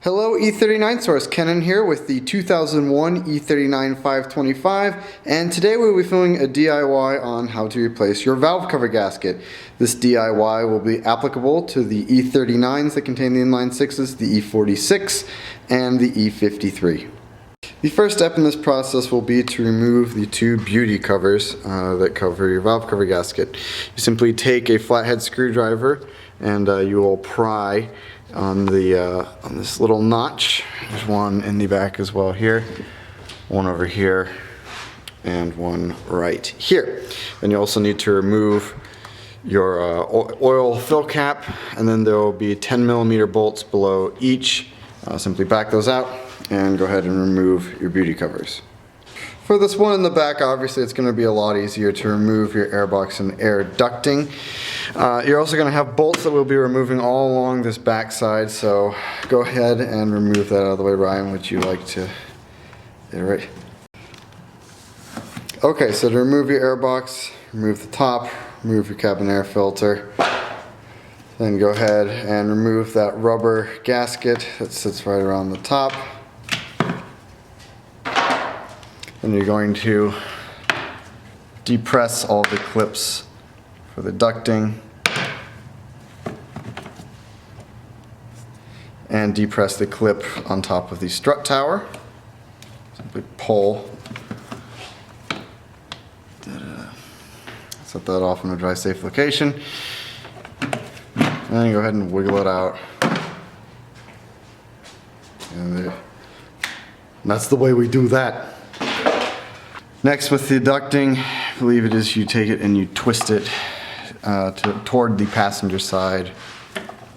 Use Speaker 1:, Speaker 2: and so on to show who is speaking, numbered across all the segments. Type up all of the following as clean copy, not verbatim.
Speaker 1: Hello E39 source, Kenan here with the 2001 E39 525, and today we'll be filming a DIY on how to replace your valve cover gasket. This DIY will be applicable to the E39s that contain the inline sixes, the E46, and the E53. The first step in this process will be to remove the two beauty covers that cover your valve cover gasket. You simply take a flathead screwdriver and you will pry on this little notch. There's one in the back as well here, one over here, and one right here. Then you also need to remove your oil fill cap, and then there will be 10mm bolts below each. Simply back those out and go ahead and remove your beauty covers. For this one in the back, obviously it's going to be a lot easier to remove your airbox and air ducting. You're also going to have bolts that we'll be removing all along this back side, so go ahead and remove that out of the way. Ryan, would you like to iterate? Okay, so to remove your airbox, remove the top, remove your cabin air filter, then go ahead and remove that rubber gasket that sits right around the top. Then you're going to depress all the clips for the ducting and depress the clip on top of the strut tower. Simply pull. Set that off in a dry, safe location. And then you go ahead and wiggle it out. And that's the way we do that. Next, with the ducting, I believe it is you take it and you twist it toward the passenger side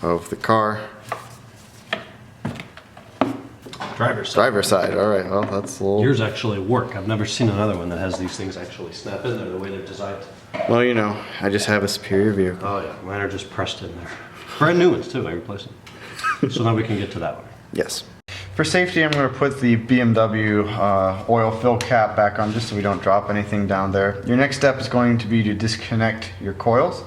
Speaker 1: of the car.
Speaker 2: Driver's side.
Speaker 1: Driver's side, alright, well that's a little...
Speaker 2: Yours actually work. I've never seen another one that has these things actually snap in there the way they're designed.
Speaker 1: Well, you know, I just have a superior vehicle.
Speaker 2: Oh yeah, mine are just pressed in there. Brand new ones too, I replaced them. So now we can get to that one.
Speaker 1: Yes. For safety, I'm going to put the BMW oil fill cap back on just so we don't drop anything down there. Your next step is going to be to disconnect your coils.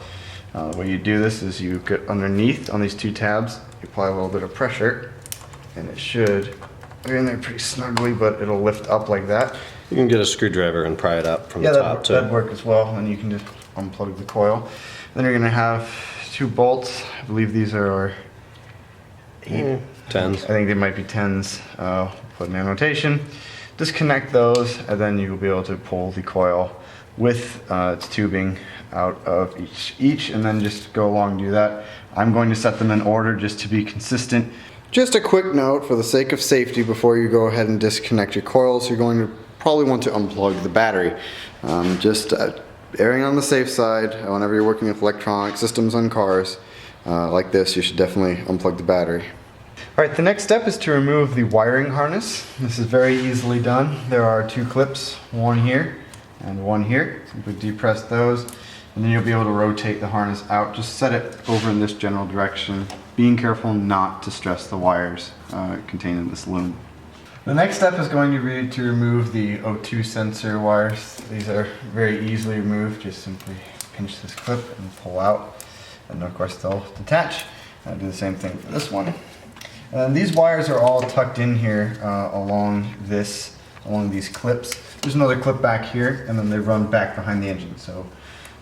Speaker 1: The way you do this is you get underneath on these two tabs, you apply a little bit of pressure, and it should go in there pretty snugly, but it'll lift up like that.
Speaker 2: You can get a screwdriver and pry it up from the top too.
Speaker 1: Yeah, that'd work as well, and you can just unplug the coil. Then you're going to have two bolts. I believe these are our
Speaker 2: 10s.
Speaker 1: I think they might be 10s. Put an annotation. Disconnect those, and then you'll be able to pull the coil with its tubing out of each, and then just go along and do that. I'm going to set them in order just to be consistent. Just a quick note for the sake of safety before you go ahead and disconnect your coils, you're going to probably want to unplug the battery. Just erring on the safe side, whenever you're working with electronic systems on cars like this, you should definitely unplug the battery. Alright, the next step is to remove the wiring harness. This is very easily done. There are two clips, one here and one here. Simply depress those, and then you'll be able to rotate the harness out. Just set it over in this general direction, being careful not to stress the wires contained in this loom. The next step is going to be to remove the O2 sensor wires. These are very easily removed. Just simply pinch this clip and pull out, and of course they'll detach. I'll do the same thing for this one. And these wires are all tucked in here along these clips. There's another clip back here, and then they run back behind the engine. So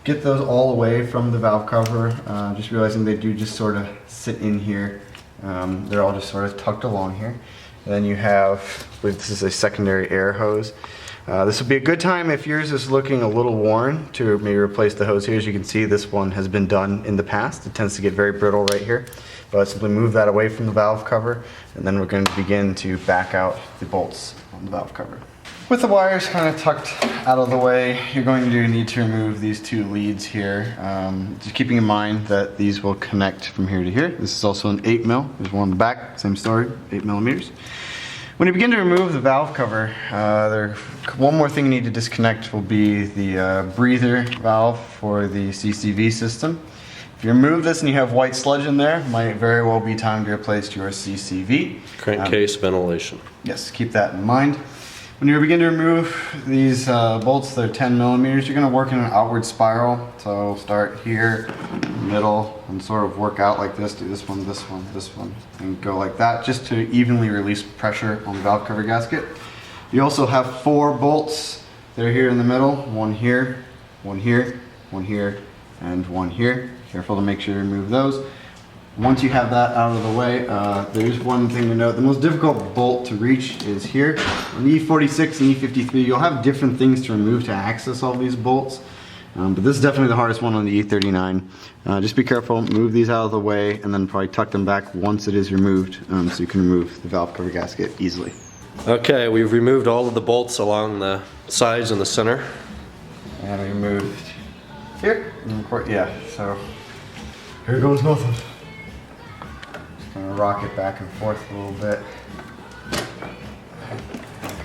Speaker 1: get those all away from the valve cover. Just realizing they do just sort of sit in here. They're all just sort of tucked along here. And then you have, this is a secondary air hose. This would be a good time if yours is looking a little worn to maybe replace the hose here. As you can see, this one has been done in the past. It tends to get very brittle right here. But simply move that away from the valve cover, and then we're going to begin to back out the bolts on the valve cover. With the wires kind of tucked out of the way, you're going to need to remove these two leads here. Just keeping in mind that these will connect from here to here. This is also an 8mm. There's one on the back, same story, 8mm. When you begin to remove the valve cover, one more thing you need to disconnect will be the breather valve for the CCV system. If you remove this and you have white sludge in there, it might very well be time to replace your CCV.
Speaker 2: Crankcase ventilation.
Speaker 1: Yes, keep that in mind. When you begin to remove these bolts, they're 10 millimeters, you're going to work in an outward spiral. So start here, middle, and sort of work out like this. Do this one, this one, this one, and go like that, just to evenly release pressure on the valve cover gasket. You also have 4 bolts. They're here in the middle. One here, one here, one here, and one here. Careful to make sure you remove those. Once you have that out of the way, there's one thing to note. The most difficult bolt to reach is here. On the E46 and E53, you'll have different things to remove to access all these bolts. But this is definitely the hardest one on the E39. Just be careful, move these out of the way, and then probably tuck them back once it is removed, so you can remove the valve cover gasket easily.
Speaker 2: Okay, we've removed all of the bolts along the sides and the center.
Speaker 1: And we moved here. Yeah, so here goes nothing. Just gonna rock it back and forth a little bit.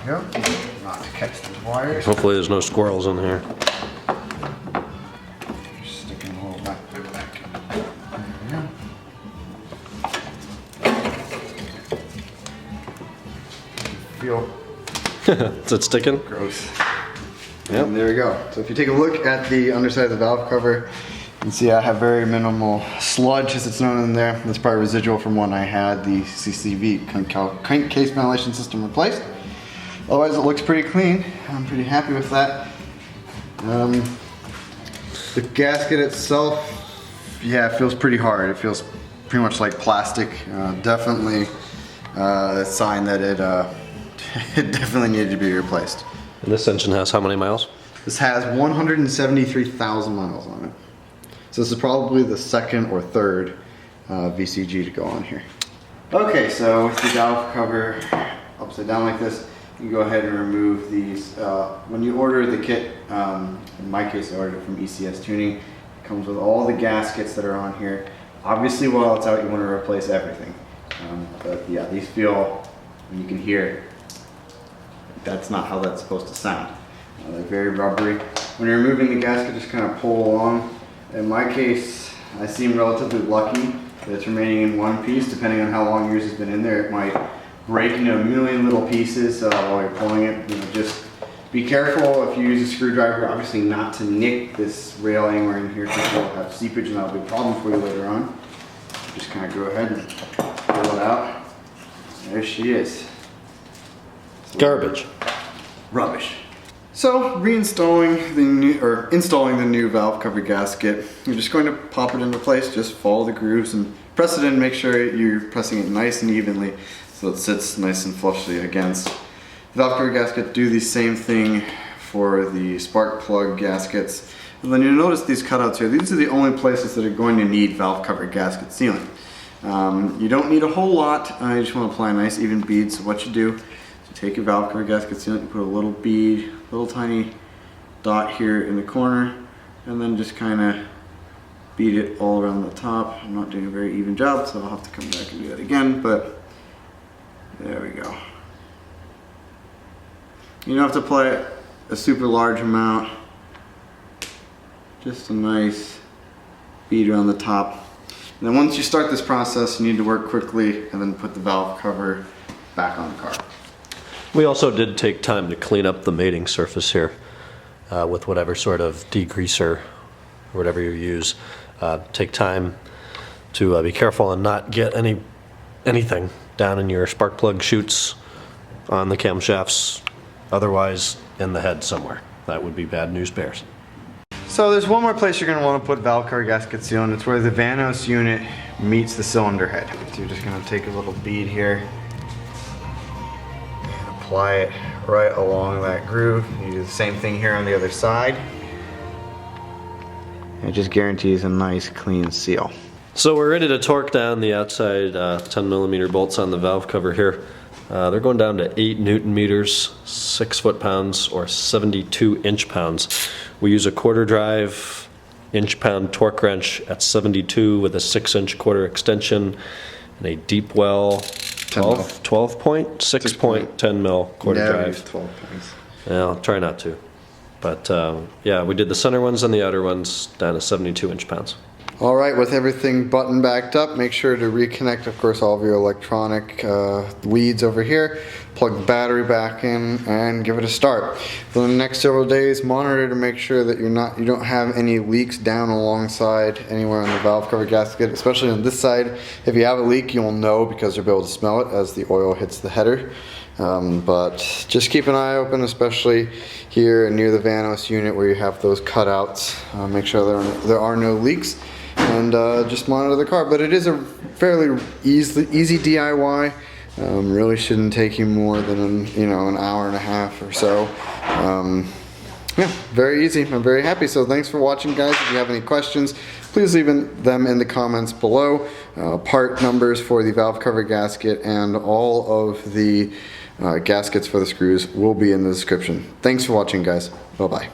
Speaker 1: There we go. Not to catch those wires.
Speaker 2: Hopefully there's no squirrels in here.
Speaker 1: Just sticking a little back. There we go. Feel
Speaker 2: Is it sticking?
Speaker 1: gross.
Speaker 2: Yep.
Speaker 1: And there we go. So if you take a look at the underside of the valve cover, you can see I have very minimal sludge, as it's known, in there. That's probably residual from when I had the CCV case ventilation system replaced. Otherwise, it looks pretty clean. I'm pretty happy with that. The gasket itself, yeah, it feels pretty hard. It feels pretty much like plastic. Definitely a sign that it definitely needed to be replaced.
Speaker 2: And this engine has how many miles?
Speaker 1: This has 173,000 miles on it. So this is probably the second or third VCG to go on here. Okay, so with the valve cover upside down like this, you can go ahead and remove these. When you order the kit, in my case I ordered it from ECS Tuning, it comes with all the gaskets that are on here. Obviously while it's out you want to replace everything. But yeah, these feel, you can hear, that's not how that's supposed to sound. They're very rubbery. When you're removing the gasket, just kind of pull along. In my case, I seem relatively lucky that it's remaining in one piece. Depending on how long yours has been in there, it might break into a million little pieces while you're pulling it. You know, just be careful if you use a screwdriver, obviously not to nick this rail anywhere in here, because you'll have seepage and that'll be a problem for you later on. Just kind of go ahead and pull it out. There she is.
Speaker 2: Garbage.
Speaker 1: Rubbish. So reinstalling the new, or installing the new valve cover gasket, you're just going to pop it into place. Just follow the grooves and press it in. Make sure you're pressing it nice and evenly so it sits nice and flushly against the valve cover gasket. Do the same thing for the spark plug gaskets. And then you'll notice these cutouts here. These are the only places that are going to need valve cover gasket sealing. You don't need a whole lot. You just want to apply a nice even bead. So what you do, take your valve cover gasket sealant, you put a little bead, little tiny dot here in the corner, and then just kind of beat it all around the top. I'm not doing a very even job, so I'll have to come back and do that again, but there we go. You don't have to apply a super large amount, just a nice bead around the top. And then once you start this process, you need to work quickly and then put the valve cover back on the car.
Speaker 2: We also did take time to clean up the mating surface here with whatever sort of degreaser or whatever you use. Take time to be careful and not get anything down in your spark plug chutes, on the camshafts, otherwise in the head somewhere. That would be bad news bears.
Speaker 1: So there's one more place you're going to want to put valve cover gasket sealant. It's where the Vanos unit meets the cylinder head. So you're just going to take a little bead here, apply it right along that groove. You do the same thing here on the other side. It just guarantees a nice clean seal.
Speaker 2: So we're ready to torque down the outside 10mm bolts on the valve cover here. They're going down to 8 Newton meters, 6 foot-pounds, or 72 inch-pounds. We use a quarter drive inch-pound torque wrench at 72 with a 6-inch quarter extension and a deep well 12 point, 6.10 mil quarter drive.
Speaker 1: 12 points.
Speaker 2: Yeah, I'll try not to. But yeah, we did the center ones and the outer ones down to 72 inch-pounds.
Speaker 1: All right, with everything button backed up, make sure to reconnect, of course, all of your electronic leads over here. Plug the battery back in and give it a start. For the next several days, monitor to make sure that you don't have any leaks down alongside anywhere on the valve cover gasket, especially on this side. If you have a leak, you will know because you'll be able to smell it as the oil hits the header. But just keep an eye open, especially here near the Vanos unit where you have those cutouts. Make sure there are no leaks. And just monitor the car. But it is a fairly easy DIY. Really shouldn't take you more than an hour and a half or so. Yeah, very easy. I'm very happy. So thanks for watching, guys. If you have any questions, please leave them in the comments below. Part numbers for the valve cover gasket and all of the gaskets for the screws will be in the description. Thanks for watching, guys. Bye-bye.